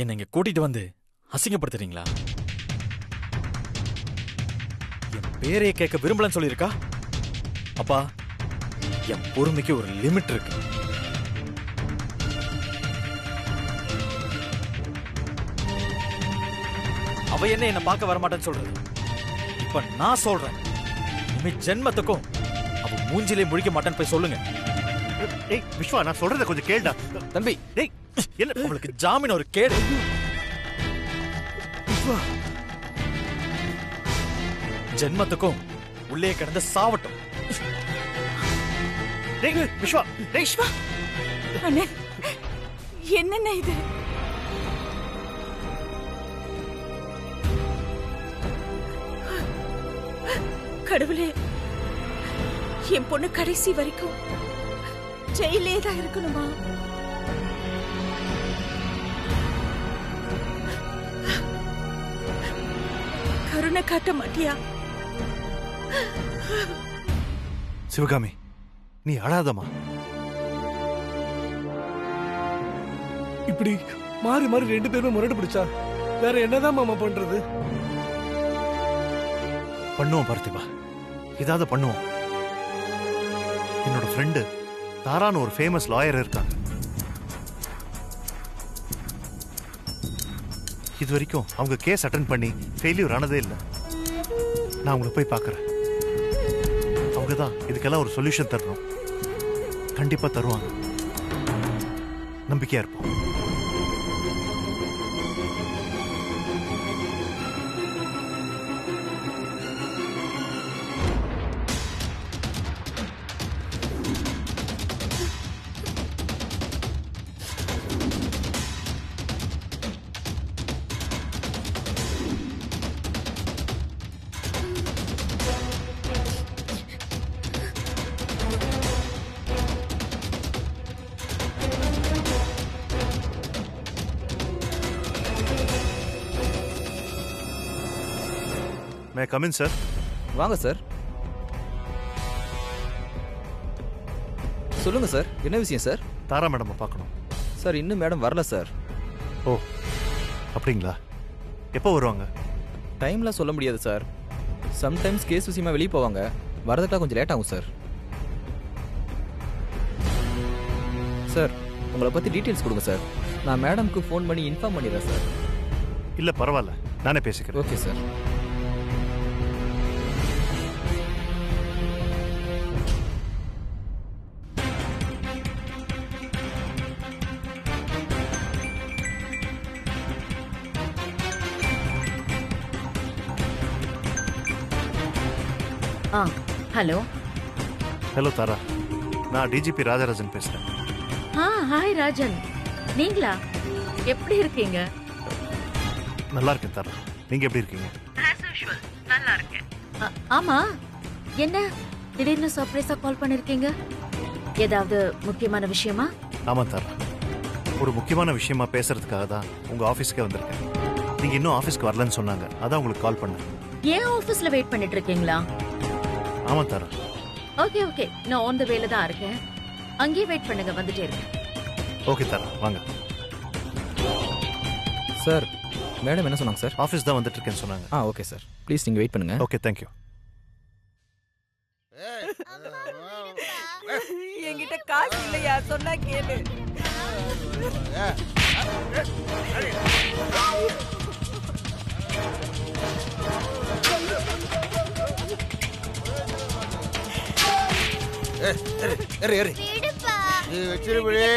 என்ன இங்க கூட்டிட்டு வந்து அசிங்கப்படுத்துறீங்களா? என் பேரையே கேட்க விரும்பலன்னு சொல்லியிருக்கா? அப்பா, என் பொறுமைக்கு ஒரு லிமிட் இருக்கு. அவ என்ன பார்க்க வரமாட்டேன்னு சொல்றது? இப்ப நான் சொல்றேன், இனிமே ஜென்மத்துக்கும் அவ மூஞ்சிலே முழிக்க மாட்டேன்னு போய் சொல்லுங்க. ஏய் விஸ்வா, நான் சொல்றத கொஞ்சம் கேளுடா. தம்பி, டேய், என்ன உங்களுக்கு ஜாமீன் ஒரு கேடு? விஸ்வா, ஜென்மத்துக்கும் உள்ளே கிடந்து சாவட்டும். டேய் விஸ்வா, டேய் விஸ்வா, அண்ணே, என்னென்ன இது? கடவுளே, என் பொண்ணு கடைசி வரைக்கும் ஜெயிலே தான் இருக்கணுமா? கருணை காட்ட மாட்டியா? சிவகாமி, நீ அழாதமா. இப்படி மாறி மாறி 2 பேருமே முரடு பிடிச்சா வேற என்னதான் மாமா பண்றது? பண்ணுவோம் பார்த்திபா, இதாவது பண்ணுவோம். என்னோட ஃப்ரெண்டு தாரான்னு ஒரு ஃபேமஸ் லாயர் இருக்காங்க. இது வரைக்கும் அவங்க கேஸ் அட்டென்ட் பண்ணி ஃபெயிலியர் ஆனதே இல்லை. நான் அவங்களை போய் பார்க்கறேன். அவங்க தான் இதுக்கெல்லாம் ஒரு சொல்யூஷன் தரணும். கண்டிப்பா தருவாங்க. நம்பிக்கையா இருப்போம். May come in sir? வாங்க சார். சொல்லுங்க சார், என்ன விஷயம் சார்? தாரா மேடம் பார்க்கணும் சார். இன்னும் மேடம் வரல சார். ஓ, அப்படிங்களா? எப்போ வருவாங்க? டைம்லாம் சொல்ல முடியாது சார். சம்டைம்ஸ் கேஸ் விஷயமா வெளியே போவாங்க. வரதுக்கெல்லாம் கொஞ்சம் லேட் ஆகும் சார். சார், உங்களை பற்றி டீட்டெயில்ஸ் கொடுங்க சார். நான் மேடம்க்கு ஃபோன் பண்ணி இன்ஃபார்ம் பண்ணிடுறேன் சார். இல்லை பரவாயில்ல, நானே பேசிக்கிறேன். Okay sir. ஹலோ. ஹலோ தாரா, நான் டிஜிபி ராஜராஜன் பேசுறேன். ஹாய் ராஜன், நீங்களா? எப்படி இருக்கீங்க? நல்லா இருக்கேன் தாரா, நீங்க எப்படி இருக்கீங்க? நல்லா இருக்கேன். ஆமா, என்ன திடீர்னு சர்ப்ரைஸா கால் பண்ணிருக்கீங்க? ஏதாவது முக்கியமான விஷயமா? ஆமா தாரா, ஒரு முக்கியமான விஷயமா பேசுறதுக்காக தான் உங்க ஆபீஸ்க்கே வந்திருக்கேன். நீங்க இன்னும் ஆபீஸ்க்கு வரலன்னு சொன்னாங்க, அதான் உங்களுக்கு கால் பண்ணேன். ஏன் ஆபீஸ்ல வெயிட் பண்ணிட்டு இருக்கீங்களா? ஆமா தாரா. ஓகே ஓகே, நான் ஆன் தி வேல தான் இருக்கேன். அங்கேயே வெயிட் பண்ணுங்க, வந்துட்டே இருக்கேன். ஓகே தாரா, வாங்க. சார், மேடம் என்ன சொன்னாங்க சார்? ஆஃபீஸ் தான் வந்துட்டு இருக்கேன்னு சொன்னாங்க. ஓகே சார், ப்ளீஸ் நீங்கள் வெயிட் பண்ணுங்க. Okay, thank you. என்கிட்ட காசு இல்லையா? சொன்னா கேளு.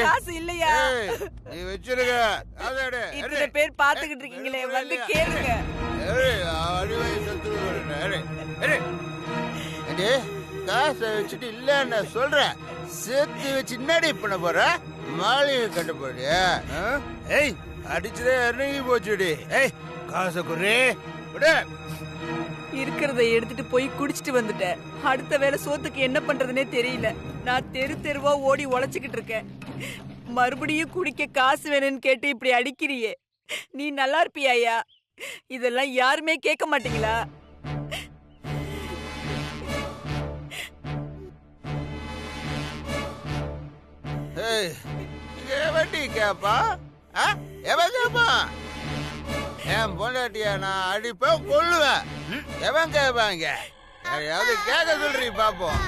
காசு இல்லையா? இத்தனை பேர் பாத்துக்கிட்டு இருக்கீங்களே, வந்து கேளுங்க. காசை வச்சுட்டு இல்லன்னு சொல்றேன். சேர்த்து வச்சு என்னடி பண்ண போற? மாளிகை கட்ட போறியா? ஏய், அடிச்சதே இறங்கி போச்சுடி. ஏய், காசை குறே இருக்கிறத எடுத்துட்டு போய் குடிச்சிட்டு வந்துட்டேன். அடுத்த வேளை சோத்துக்கு என்ன பண்றதுன்னே தெரியல. நான் தெரு தெருவா ஓடி உழைச்சுக்கிட்டு இருக்கேன். மறுபடியும் குடிக்க காசு வேணும்னு கேட்டு இப்படி அடிக்கிறியே, நீ நல்லா இருப்பியாயா? இதெல்லாம் யாருமே கேட்க மாட்டீங்களா? வட்டி கேப்பா எவன் கேட்பான்? என் பொண்டாட்டிய நான் அடிப்பேன் கொள்ளுவேன். எவன் கேட்பாங்க? யாரையாவது கேட்க சொல்றீ பாப்போம்.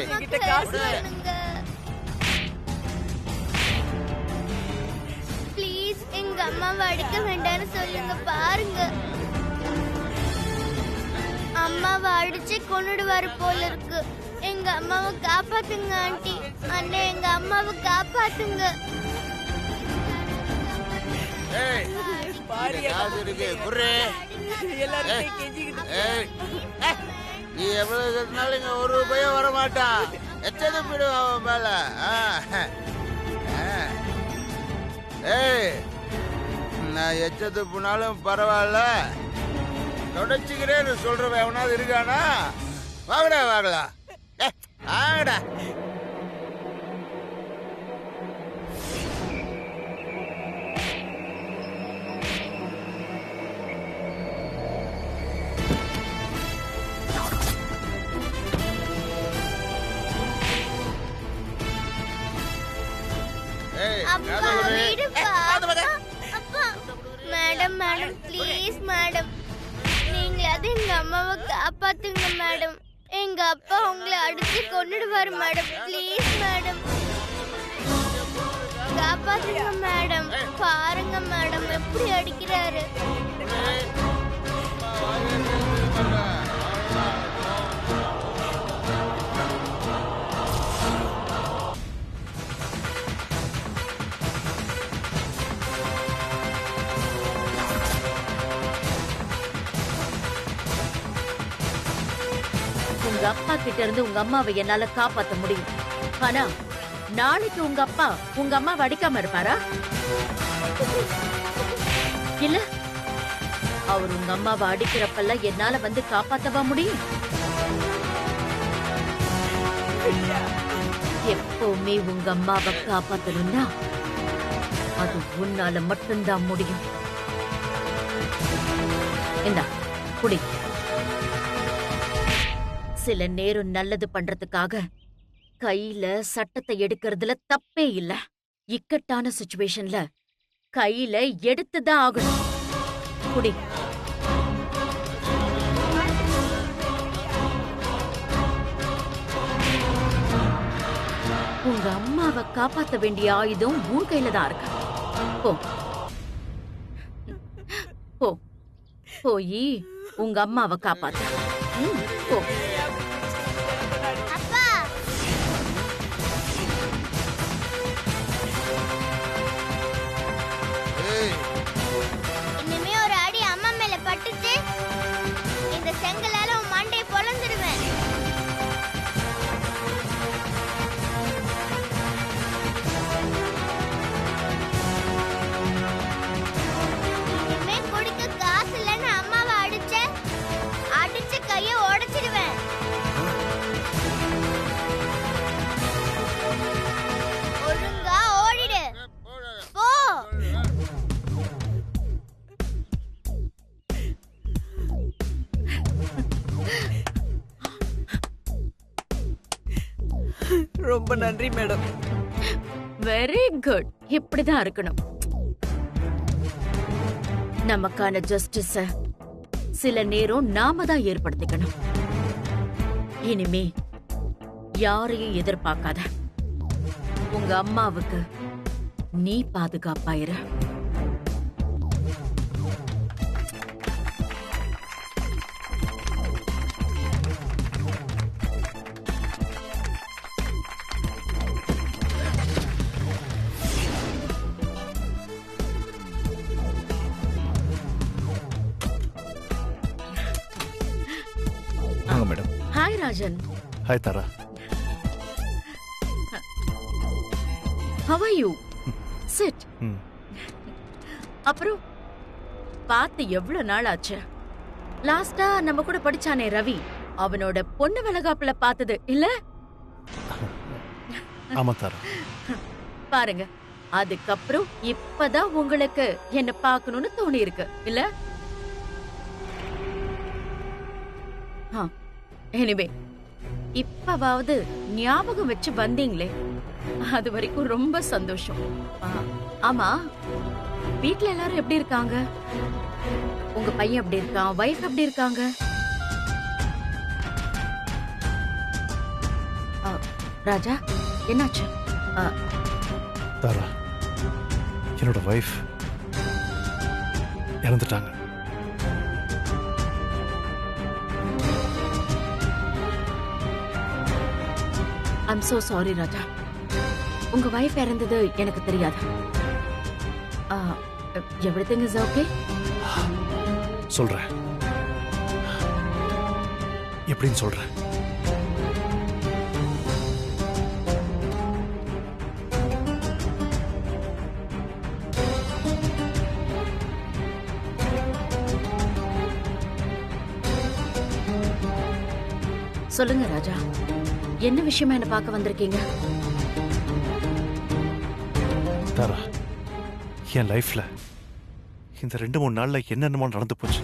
என்கிட்ட காசு வேணுங்க. ப்ளீஸ் எங்க அம்மாவை அடிக்க வேண்டாம்னு சொல்லுங்க. பாருங்க, அம்மாவை அடிச்சு கொன்னுடுவாரு போல இருக்கு. எங்க அம்மாவை காப்பாத்துங்க ஆண்டி. அண்ணே, எங்க அம்மாவை காப்பாத்துங்க. நீ எவ்வளவு கட்டினாலும் இங்க ஒரு ரூபாயும் வர மாட்டான். எத்தனை போயிடும் அவன் மேல. ஏய், நான் எச்சத்து போனாலும் பரவாயில்ல, தொடச்சுக்கிறேன்னு சொல்றவன் எவனாவது இருக்கானா? வாங்கடா வாங்கடா வாங்கடா. மேடம் மேடம் ப்ளீஸ் மேடம், நீங்களாவது எங்க அம்மாவை காப்பாத்துங்க மேடம். எங்க அப்பா உங்களை அடிச்சு கொன்னுடுவாரு மேடம். ப்ளீஸ் மேடம், காப்பாத்துங்க மேடம். பாருங்க மேடம் எப்படி அடிக்கிறாரு. உங்க அப்பா கிட்ட இருந்து உங்க அம்மாவை என்னால காப்பாத்த முடியும். ஆனா நாளைக்கு உங்க அப்பா உங்க அம்மாவை அடிக்காம இருப்பாரா? இல்ல, அவர் உங்க அம்மாவை அடிக்கிறப்பெல்லாம் என்னால வந்து காப்பாத்தவா முடியும்? எப்பவுமே உங்க அம்மாவை காப்பாத்தணும்னா அது உன்னால மட்டும்தான் முடியும். இந்தா குடி. சில நேரம் நல்லது பண்றதுக்காக கையில சட்டத்தை எடுக்கிறதுல தப்பே இல்ல. இக்கட்டான சிச்சுவேஷன்ல கையில எடுத்துதான் ஆகணும். குடி. உங்க அம்மாவை காப்பாத்த வேண்டிய ஆயுதம் உன் கையில தான் இருக்கு. போ போ, போய் உங்க அம்மாவை காப்பாத்த. போ. இனிமே ஒரு அடி அம்மா மேல பட்டுச்சு, இந்த செங்கலால உன் மண்டையை பொளந்துடுவேன். இனிமே குடிக்க காசு இல்லைன்னு அம்மாவை அடிச்சு கைய உடைச்சிடுவேன். ஒழுங்கா ஓடிடு. போ. ரொம்ப நன்றி மேடம். Very good. இப்படிதான் இருக்கணும். நமக்கான ஜஸ்டிஸ சில நேரம் நாம தான் ஏற்படுத்திக்கணும். இனிமே யாரையும் எதிர்பார்க்காத. உங்க அம்மாவுக்கு நீ பாதுகாப்பாயிரு. Madam. Hi Rajan. Hi Tara. How are you? Sit. அப்புறம் பார்த்து எவ்வளவு நாள் ஆச்சு? லாஸ்டா நம்ம கூட படிச்சானே ரவி, அவனோட பொண்ணு வளகாப்புல பார்த்தது இல்ல? ஆமா தாரா. பாருங்க, அதுக்கப்புறம் இப்பதான் உங்களுக்கு என்ன பார்க்கணும்னு தோணி இருக்கு இல்ல? எனிவே, இப்பவாவது ஞாபகம் வச்சு வந்தீங்களே, அது வரைக்கும் ரொம்ப சந்தோஷம். ஆமா, வீட்ல எல்லாரும் எப்படி இருக்காங்க? உங்க பையன் எப்படி இருக்கான்? வைஃப் எப்படி இருக்காங்க? ராஜா, என்னாச்சு? தாரா, என்னோட வைஃப் இறந்துட்டாங்க. ஐம் so sorry ராஜா. உங்க வைஃப் இறந்தது எனக்கு தெரியாது. everything is okay? சொல்றேன். எப்படின்னு சொல்றேன். சொல்லுங்க ராஜா, என்ன விஷயமா என்ன பார்க்க வந்திருக்கீங்க? தாரா, என் லைஃப்ல இந்த 2-3 நாள்ல என்னென்னமோ நடந்து போச்சு.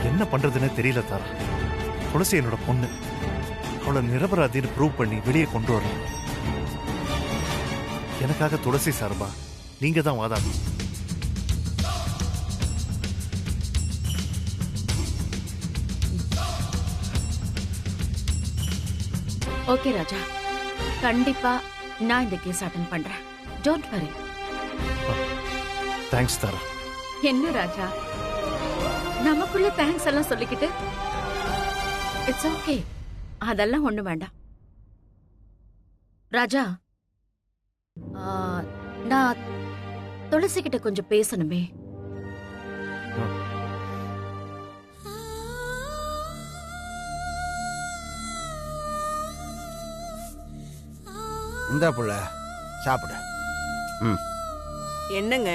என்ன பண்றதுன்னு தெரியல தாரா. துளசி என்னோட பொண்ணு. அவளை நிரபராதின்னு ப்ரூவ் பண்ணி வெளியே கொண்டு வரணும். எனக்காக துளசி சார்பா நீங்க தான் வாதாடணும். ஓகே ராஜா, கண்டிப்பா நான் இந்த கேஸ் அட்டெண்ட் பண்றேன். Don't worry. தேங்க்ஸ் தாரா. என்ன ராஜா, நமக்குள்ள தேங்க்ஸ் எல்லாம் சொல்லிக்கிட்டு? இட்ஸ் ஓகே, அதெல்லாம் ஒண்ணு வேண்டாம். ராஜா, நான் துளசி கிட்ட கொஞ்சம் பேசணுமே. இந்தா புள்ள, சாப்பிட. என்னங்க,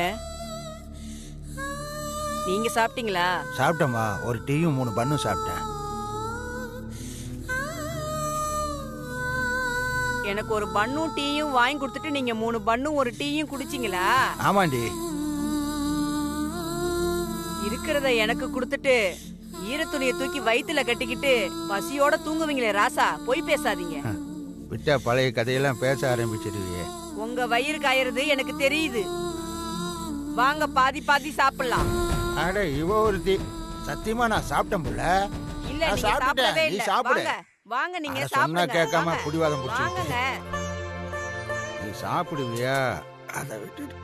நீங்க சாப்பிட்டீங்களா? சாப்பிட்டேம்மா, ஒரு டீயும் 3 பன்னும் சாப்பிட்டேன். எனக்கு ஒரு பன்னும் டீயும் வாங்கி கொடுத்துட்டு நீங்க 3 பன்னும் ஒரு டீயும் குடிச்சீங்களா? ஆமாண்டி. இருக்கிறத எனக்கு கொடுத்துட்டு ஈரத்துணியை தூக்கி வயித்துல கட்டிக்கிட்டு பசியோட தூங்குவீங்களே ராசா, பொய் பேசாதீங்க. விட்டா பழைய கதையெல்லாம் பேச ஆரம்பிச்சிருவியே. உங்க வயிறு காயறது எனக்கு தெரியுது. வாங்க பாதி பாதி சாப்பிடலாம். அட இவ ஒருத்தி. சத்தியமா நான் சாப்பிட்டேன் புள்ள. இல்ல, நான் நீங்க சாப்பிட்டேன். சாப்பிடவே நீ இல்ல. சாப்பிடு. வாங்க வாங்க, நீங்க அட, சொன்னா சாப்பிடுங்க. கேட்காம வாங்க. புடிவாதம் பிடிச்சு வாங்குங்க. நீ சாப்பிடுவியா? அதை விட்டுட்டு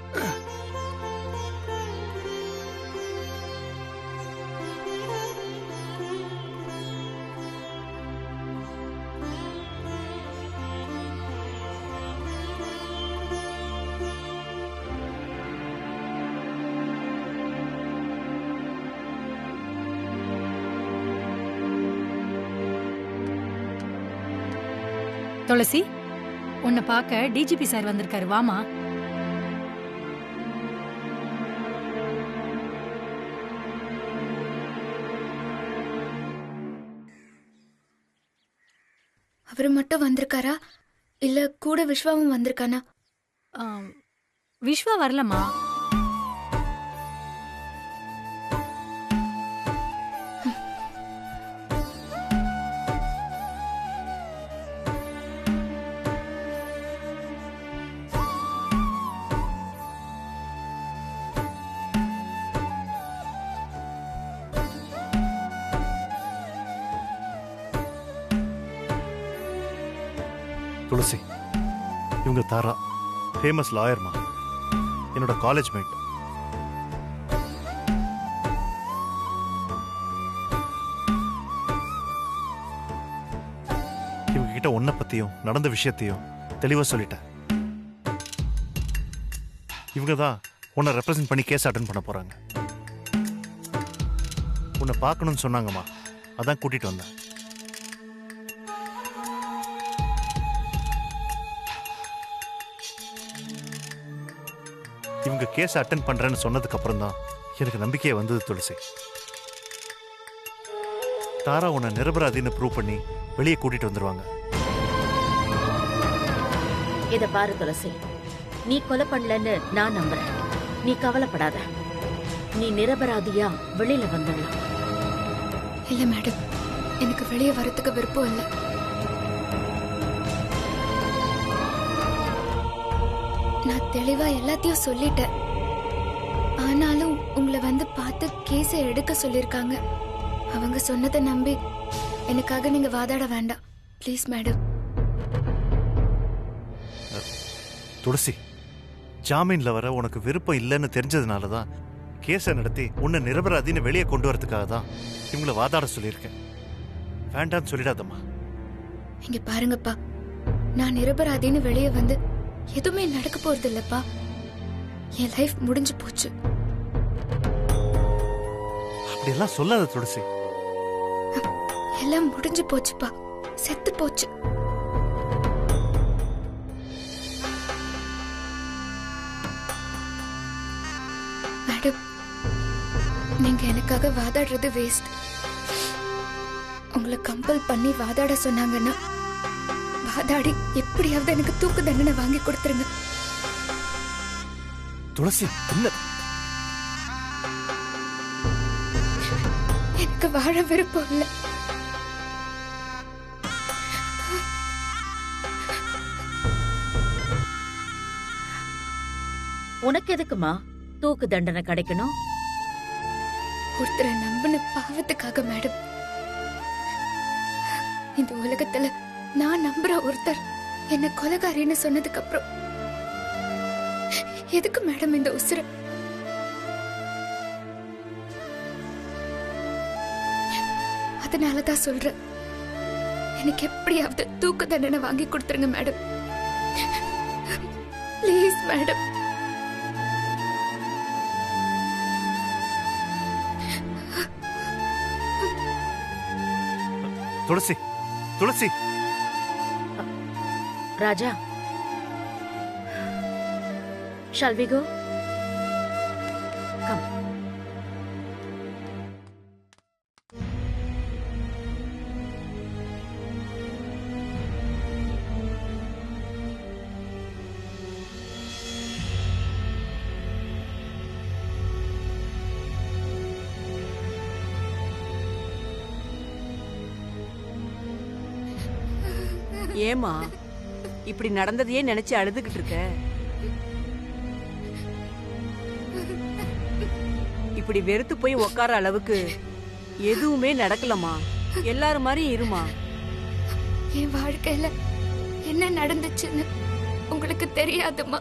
துளசி, உன்னை பார்க்க டிஜிபி சார் வந்திருக்காரு, வாமா. அவர் மட்டும் வந்திருக்காரா இல்ல கூட விஸ்வாவும் வந்திருக்கானா? விஸ்வா வரலமா. துளசி, இவங்க தாரா, ஃபேமஸ் லாயர்மா, என்னோட காலேஜ் மேட். இவங்க கிட்ட உன்னை பத்தியும் நடந்த விஷயத்தையும் தெளிவா சொல்லிட்டேன். இவங்க தான் உன்னை ரெப்ரசென்ட் பண்ணி கேஸ் அட்டென்ட் பண்ண போறாங்க. உன்னை பார்க்கணும்னு சொன்னாங்கம்மா, அதான் கூட்டிட்டு வந்தேன். இவங்க கேஸ் அட்டென்ட் பண்றேன்னு சொன்னதுக்கு அப்புறம் தான் எனக்கு நம்பிக்கையே வந்தது துளசி. தாரா உன்னை நிரபராதின்னு ப்ரூவ் பண்ணி வெளியே கூட்டிட்டு வந்துருவாங்க. இத பாரு துளசி, நீ கொலை பண்ணலன்னு நான் நம்புறேன். நீ கவலைப்படாத, நீ நிரபராதியா வெளியில வந்துடலாம். இல்ல மேடம், எனக்கு வெளியே வரத்துக்கு விருப்பம் இல்லை. நான் தெளிவா எல்லாத்தையும் சொல்லிட்டேன். ஆனாலும் உங்களை வந்து பார்த்து கேஸை எடுக்க சொல்லிருக்காங்க. அவங்க சொன்னதை நம்பி எனக்காக நீங்க வாதாட வேண்டாம் ப்ளீஸ் மேடம். துளசி, ஜாமீன்ல வர உனக்கு விருப்பம் இல்லைன்னு தெரிஞ்சதுனாலதான் கேஸை நடத்தி உன்னை நிரபராதின்னு வெளியே கொண்டு வரதுக்காக தான் இவங்களை வாதாட சொல்லியிருக்கேன். வேண்டான்னு சொல்லிடாதம்மா. இங்க பாருங்கப்பா, நான் நிரபராதின்னு வெளியே வந்து எதுவுமே நடக்க போறது இல்லப்பா. என் லைஃப் முடிஞ்சு போச்சு. அப்படியெல்லாம் சொல்லாத துளசி. எல்லாம் முடிஞ்சு போச்சுப்பா, செத்து போச்சு. மேடம், நீங்க எனக்காக வாதாடுறது வேஸ்ட். உங்களை கம்பல் பண்ணி வாதாட சொன்னாங்கன்னா வாதாடி எப்படியாவது எனக்கு தூக்கு தண்டனை வாங்கி கொடுத்துருங்க. துளசி, இல்ல, எனக்கு வாழ விருப்பம் இல்லை. உனக்கு எதுக்குமா தூக்கு தண்டனை கிடைக்கணும்? ஒருத்தரை நம்பின பாவத்துக்காக மேடம். இந்த உலகத்துல நான் நம்புற ஒருத்தர் என்ன கொலைகாரின்னு சொன்னதுக்கு அப்புறம் எதுக்கு மேடம் இந்த உசுர? அதனாலதான் சொல்றேன், எனக்கு எப்படியாவது தூக்கு தண்டனை வாங்கி கொடுத்துருங்க madam. Please madam. Tulasi, Tulasi. Raja, shall we go? Come. ஏமா இப்படி நடந்ததையே நினைச்சு அழுதுகிட்டு இருக்க? இப்படி வெறுத்து போய் உட்கார அளவுக்கு எதுவுமே நடக்கலமா. எல்லாரும் மாதிரி இருமா. என் வாழ்க்கையில என்ன நடந்துச்சுன்னு உங்களுக்கு தெரியாதுமா.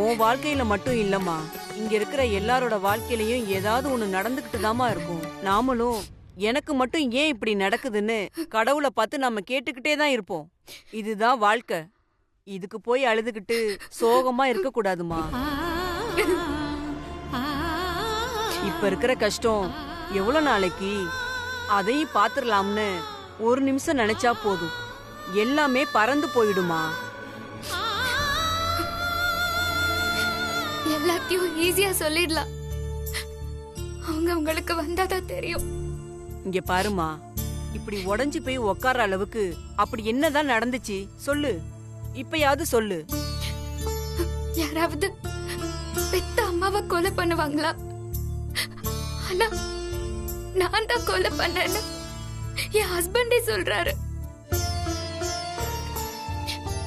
உன் வாழ்க்கையில மட்டும் இல்லம்மா, இங்க இருக்கிற எல்லாரோட வாழ்க்கையிலயும் ஏதாவது ஒண்ணு நடந்துகிட்டு தாமா இருக்கும். நாமளும் எனக்கு மட்டும் ஏன் இப்படி நடக்குதுன்னு கடவுளை பார்த்து நம்ம கேட்டுக்கிட்டே தான் இருப்போம். இதுதான் வாழ்க்கை. இதுக்கு போய் அழுதுகிட்டு சோகமா இருக்க கூடாதுமா. இப்ப இருக்கிற கஷ்டம் எவ்வளவு நாளைக்கு, அதையும் பாத்துரலாம்னு ஒரு நிமிஷம் நினைச்சா போதும், எல்லாமே பறந்து போயிடுமா. எல்லாத்தையும் ஈஸியா சொல்லிடலாம், அவங்க உங்களுக்கு வந்தாதான் தெரியும். இங்க பாருமா, இப்படி உடைஞ்சு போய் உட்கார அளவுக்கு அப்படி என்னதான் நடந்துச்சு சொல்லு. இப்பயாவது சொல்லு. யாராவது பெத்த அம்மாவை கொலை பண்ணுவாங்களா? ஆனா நான் தான் கொலை பண்ணேன்னு என் ஹஸ்பண்டே சொல்றாரு.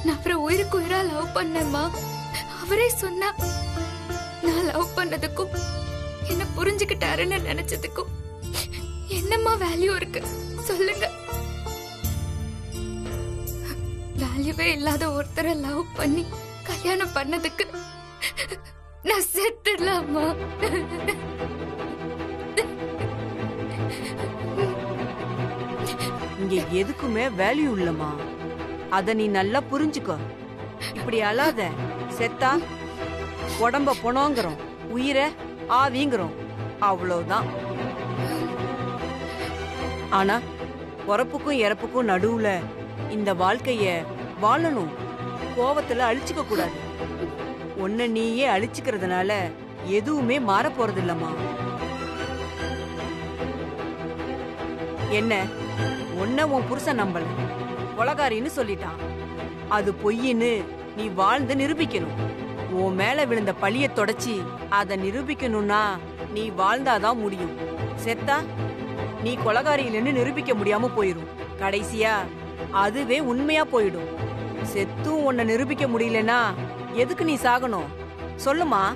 நான் அப்புறம் உயிருக்கு உயிரா லவ் பண்ணேம்மா. அவரே சொன்னா நான் லவ் பண்ணதுக்கும் என்ன புரிஞ்சுக்கிட்டாருன்னு நினைச்சதுக்கும் என்னம்மா வேல்யூ இருக்கு சொல்லுங்க? வேல்யூவே இல்லாத ஒருத்தரை லவ் பண்ணி கல்யாணம் பண்ணதுக்கு நான் செத்துடலாமா? இங்க எதுக்குமே வேல்யூ இல்லம்மா, அத நீ நல்லா புரிஞ்சுக்கோ. இப்படி அழாத. செத்தா உடம்ப பொணோங்கிறோம், உயிரை ஆவிங்கிறோம். அவ்வளவுதான். ஆனா பிறப்புக்கும் இறப்புக்கும் நடுவுல இந்த வாழ்க்கைய வாழணும். கோவத்துல அழிச்சுக்க கூடாது. உன்னை நீயே அழிச்சுக்கிறதுனால எதுவுமே மாற போறது இல்லம்மா. என்ன உன்ன உன் புருஷன் நம்பல, கொலகாரின்னு சொல்லிட்டான். அது பொய்ன்னு நீ வாழ்ந்து நிரூபிக்கணும். உன் மேல விழுந்த பழிய தொடச்சி அதை நிரூபிக்கணும்னா நீ வாழ்ந்தாதான் முடியும். செத்தா நீ கொலகாரி இல்லைன்னு நிரூபிக்க முடியாம போயிரும். கடைசியா அதுவே உண்மையா போயிடும். செத்தும் உன்னை நிரூபிக்க முடியலன்னா எதுக்கு நீ சாகணும்? சொல்லுமா.